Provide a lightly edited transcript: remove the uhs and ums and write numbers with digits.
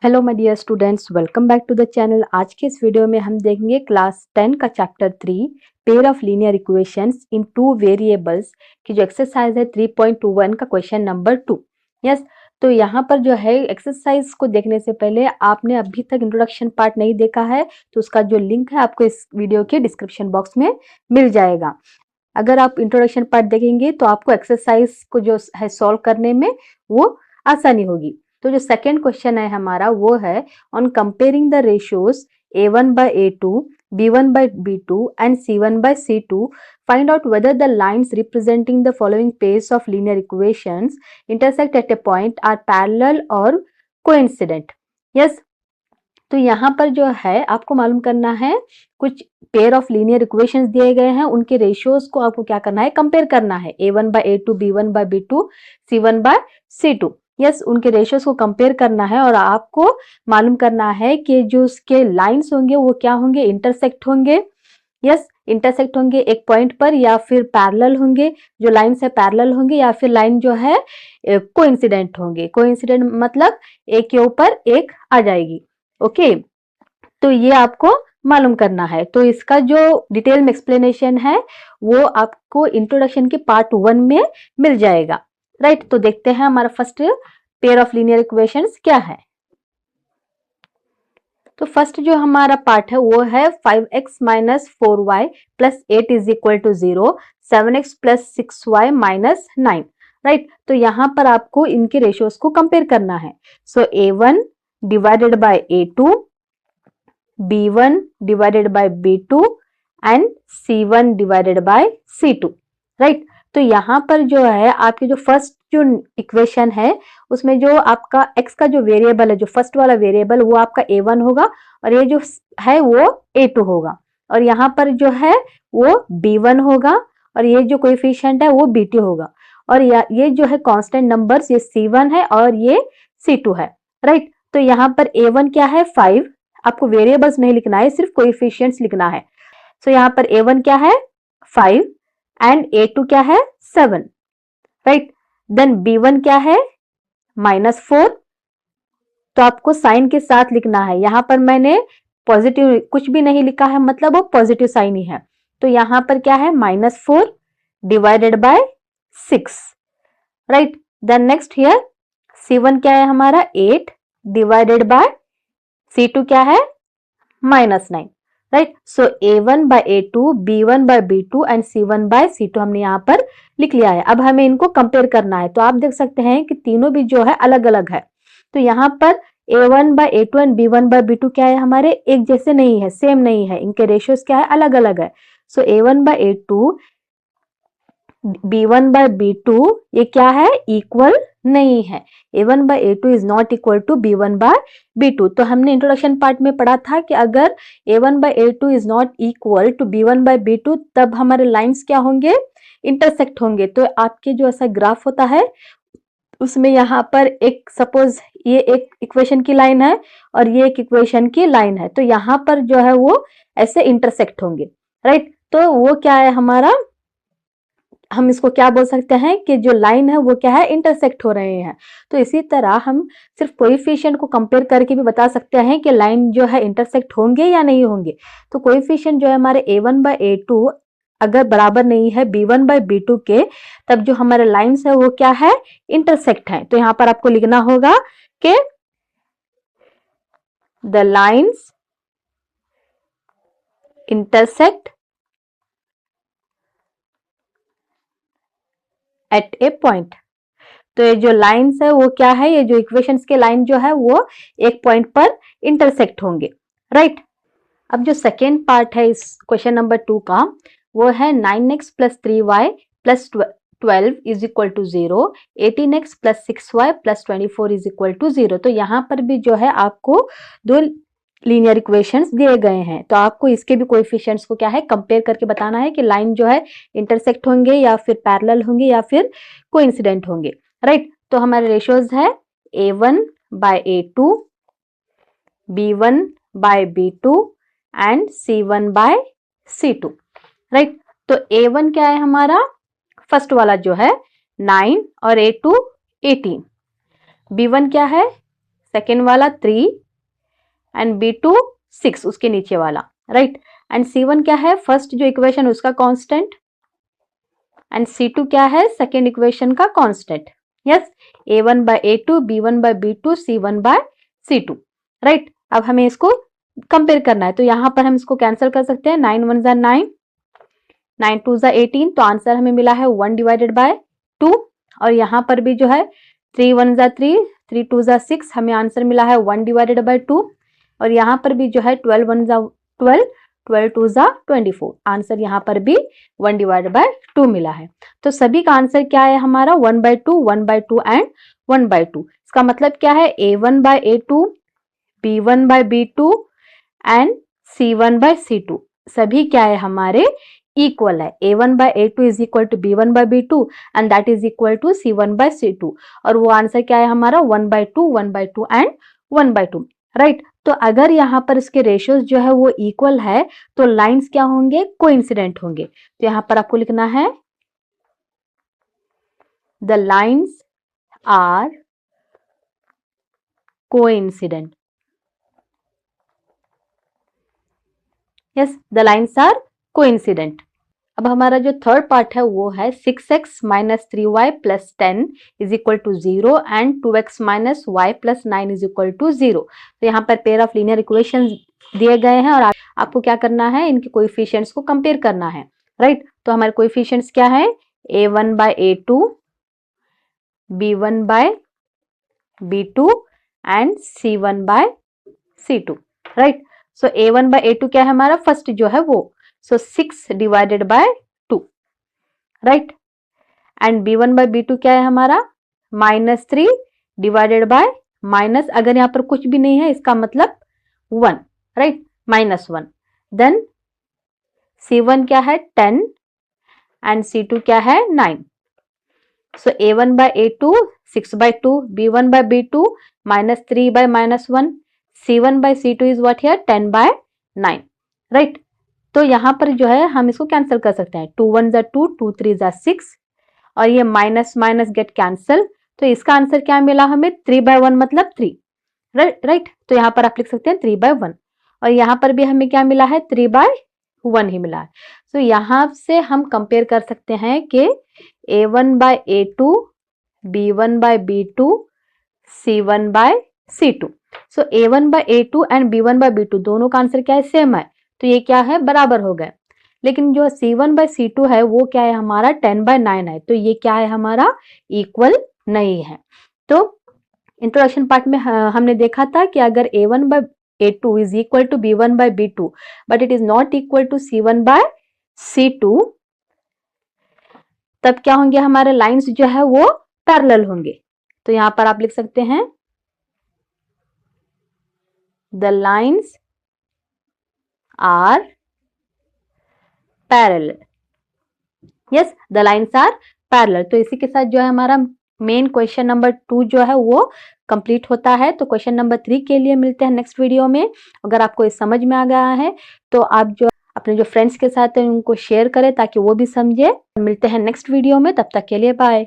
Hello my dear students, welcome back to the channel. आज के इस वीडियो में हम देखेंगे क्लास 10 का chapter 3 pair of linear equations in two variables की जो एक्सरसाइज है 3.21 का क्वेश्चन नंबर 2। यस, तो यहाँ पर जो है एक्सरसाइज को देखने से पहले आपने अभी तक इंट्रोडक्शन पार्ट नहीं देखा है तो उसका जो लिंक है आपको इस वीडियो के डिस्क्रिप्शन बॉक्स में मिल जाएगा। अगर आप इंट्रोडक्शन पार्ट देखेंगे तो आपको एक्सरसाइज को जो है सॉल्व करने में वो आसानी होगी। तो जो सेकेंड क्वेश्चन है हमारा वो है on comparing the ratios a1 by a2, b1 by b2 and c1 by c2, find out whether the lines representing the following pairs of linear equations intersect at a point are parallel or coincident. Yes, तो यहाँ पर जो है आपको मालूम करना है कुछ पेयर ऑफ लीनियर इक्वेशंस दिए गए हैं, उनके रेशियोज को आपको क्या करना है, कंपेयर करना है। a1 by a2, b1 by b2, c1 by c2। Yes, उनके रेशियोज को कंपेयर करना है और आपको मालूम करना है कि जो उसके लाइंस होंगे वो क्या होंगे, इंटरसेक्ट होंगे। यस, इंटरसेक्ट होंगे एक पॉइंट पर या फिर पैरेलल होंगे, जो लाइंस है पैरेलल होंगे या फिर लाइन जो है कोइंसिडेंट होंगे। कोइंसिडेंट मतलब एक के ऊपर एक आ जाएगी। ओके, तो ये आपको मालूम करना है। तो इसका जो डिटेल में एक्सप्लेनेशन है वो आपको इंट्रोडक्शन के पार्ट 1 में मिल जाएगा। राइट, तो देखते हैं हमारा first pair of linear equations क्या है। तो फर्स्ट जो हमारा पार्ट है वो है 5x minus 4y plus 8 is equal to 0, 7x plus 6y minus 9। Right, तो यहाँ पर आपको इनके रेशियोज को कंपेयर करना है। सो a1 divided by a2, b1 divided by b2 and c1 divided by c2। Right, तो यहाँ पर जो है आपकी जो फर्स्ट जो इक्वेशन है उसमें जो आपका x का जो वेरिएबल है, जो फर्स्ट वाला वेरिएबल वो आपका a1 होगा और ये जो है वो a2 होगा और यहाँ पर जो है वो b1 होगा और ये जो कोएफिशिएंट है वो b2 होगा और ये जो है कांस्टेंट नंबर्स, ये c1 है और ये c2 है। राइट, तो यहाँ पर a1 क्या है 5, आपको वेरिएबल्स नहीं लिखना है, सिर्फ कोएफिशिएंट्स लिखना है। सो यहाँ पर a1 क्या है 5 एंड a2 क्या है 7। राइट, देन b1 क्या है -4, तो आपको साइन के साथ लिखना है। यहाँ पर मैंने पॉजिटिव कुछ भी नहीं लिखा है, मतलब वो पॉजिटिव साइन ही है। तो यहाँ पर क्या है -4 divided by 6। Right, then next here c1 क्या है हमारा 8 डिवाइडेड बाय c2 क्या है -9। Right, so a1 by a2, b1 by b2 and c1 by c2 हमने यहाँ पर लिख लिया है। अब हमें इनको कंपेयर करना है। तो आप देख सकते हैं कि तीनों भी जो है अलग अलग है। तो यहाँ पर a1 by a2 and b1 by b2 क्या है, हमारे एक जैसे नहीं है, सेम नहीं है, इनके रेशियोज क्या है, अलग अलग है। सो a1 by a2, b1 by b2 ये क्या है, इक्वल नहीं है। a1 by a2 is not equal to b1 by b2। तो हमने इंट्रोडक्शन पार्ट में पढ़ा था कि अगर a1 by a2 is not equal to b1 by b2 तब हमारे लाइंस क्या होंगे, इंटरसेक्ट होंगे। तो आपके जो ऐसा ग्राफ होता है उसमें यहाँ पर एक सपोज ये एक इक्वेशन की लाइन है और ये एक इक्वेशन की लाइन है, तो यहाँ पर जो है वो ऐसे इंटरसेक्ट होंगे। राइट, तो वो क्या है हमारा, हम इसको क्या बोल सकते हैं कि जो लाइन है वो क्या है, इंटरसेक्ट हो रहे हैं। तो इसी तरह हम सिर्फ कोएफिशिएंट को कंपेयर करके भी बता सकते हैं कि लाइन जो है इंटरसेक्ट होंगे या नहीं होंगे। तो कोएफिशिएंट जो है हमारे a1 by a2 अगर बराबर नहीं है b1 by b2 के, तब जो हमारे लाइंस है वो क्या है, इंटरसेक्ट है। तो यहाँ पर आपको लिखना होगा कि the lines intersect at A point. तो ये जो लाइंस है वो क्या है, ये जो इक्वेशंस के लाइन जो है वो एक पॉइंट पर इंटरसेक्ट होंगे। राइट, अब जो सेकेंड पार्ट है इस क्वेश्चन नंबर 2 का वो है 9x plus 3y plus 12 is equal to 0, 18x plus 6y plus 24 is equal to 0। तो यहाँ पर भी जो है आपको दो लीनियर इक्वेशंस दिए गए हैं, तो आपको इसके भी कोएफिशिएंट्स को क्या है, कंपेयर करके बताना है कि लाइन जो है इंटरसेक्ट होंगे या फिर पैरेलल होंगे या फिर कोइंसिडेंट होंगे। राइट, तो हमारे रेशियोज है a1 by a2, b1 by b2 and c1 by c2। Right, तो a1 क्या है हमारा फर्स्ट वाला जो है 9 और a2 18, b1 क्या है सेकेंड वाला 3 एंड B2 6 उसके नीचे वाला, राइट। एंड C1 क्या है, फर्स्ट जो इक्वेशन उसका कांस्टेंट, एंड C2 क्या है, सेकेंड इक्वेशन का constant. Yes, A1 by A2, B1 by B2, C1 by C2, right. अब हमें इसको कंपेयर करना है, तो यहां पर हम इसको कैंसिल कर सकते हैं। 9 1 जा 9, 9 2 जा 18, तो आंसर हमें मिला है 1 डिवाइडेड बाय 2। और यहाँ पर भी जो है 3 1 जा 3, 3 2 जा 6, हमें आंसर मिला है 1 डिवाइडेड बाय 2। और यहाँ पर भी जो है 12 1 जा 12, 12 2 जा 24, आंसर यहाँ पर भी 1 डिवाइडेड बाय 2 मिला है। तो सभी का आंसर क्या है हमारा 1 by 2, 1 by 2 एंड 1 by 2। इसका मतलब क्या है, A1 by A2, B1 by B2 and C1 by C2 सभी क्या है हमारे इक्वल है। A1 by A2 is equal to B1 by B2 and that is equal to C1 by C2। और वो आंसर क्या है हमारा 1 by 2, 1 by 2 and 1 by 2, right. तो अगर यहाँ पर इसके रेशियोज जो है वो इक्वल है तो लाइंस क्या होंगे, कोइंसिडेंट होंगे। तो यहाँ पर आपको लिखना है the lines are coincident. Yes, the lines are coincident. अब हमारा जो थर्ड पार्ट है वो है 6x minus 3y plus 10 is equal to 0 and 2x minus y plus 9 is equal to 0। तो यहाँ पर पेयर ऑफ लीनियर इक्वेशंस दिए गए हैं और आपको क्या करना है, इनके कोएफिशिएंट्स को कंपेयर करना है, राइट। तो हमारे कोएफिशिएंट्स क्या है, A1 by A2, B1 by B2 and C1 by C2, right. So A1 by A2 क्या है हमारा, फर्स्ट जो है वो, so 6 divided by 2, right। and B1 by B2 क्या है हमारा, -3 divided by माइनस, अगर यहाँ पर कुछ भी नहीं है इसका मतलब 1, right, -1। then C1 क्या है 10 and C2 क्या है 9। so A1 by A2 6 by 2, B1 by B2 -3 by -1, C1 by C2 is what here 10 by 9, right। तो यहाँ पर जो है हम इसको कैंसिल कर सकते हैं, 2 1 जा 2, 2 3 जा 6 और ये माइनस माइनस गेट कैंसिल। तो इसका आंसर क्या मिला हमें, 3 by 1 मतलब 3, राइट। तो यहाँ पर आप लिख सकते हैं 3 by 1 और यहाँ पर भी हमें क्या मिला है, 3 by 1 ही मिला है। तो यहाँ से हम कंपेयर कर सकते हैं कि A1 by A2, B1 by B2, C1 by C2। So A1 by A2 and B1 by B2 दोनों का आंसर क्या है, सेम है, तो ये क्या है, बराबर हो गए। लेकिन जो C1 by C2 है वो क्या है हमारा 10 by 9 है, तो ये क्या है हमारा इक्वल नहीं है। तो इंट्रोडक्शन पार्ट में हमने देखा था कि अगर A1 by A2 is equal to B1 by B2 but it is not equal to C1 by C2, तब क्या होंगे हमारे लाइंस जो है वो पैरेलल होंगे। तो यहां पर आप लिख सकते हैं the lines are parallel. Yes, the lines are parallel. तो इसी के साथ जो है हमारा मेन क्वेश्चन नंबर 2 जो है वो कंप्लीट होता है। तो क्वेश्चन नंबर 3 के लिए मिलते हैं नेक्स्ट वीडियो में। अगर आपको ये समझ में आ गया है तो आप जो अपने जो फ्रेंड्स के साथ हैं उनको शेयर करें ताकि वो भी समझे। मिलते हैं नेक्स्ट वीडियो में, तब तक के लिए बाय।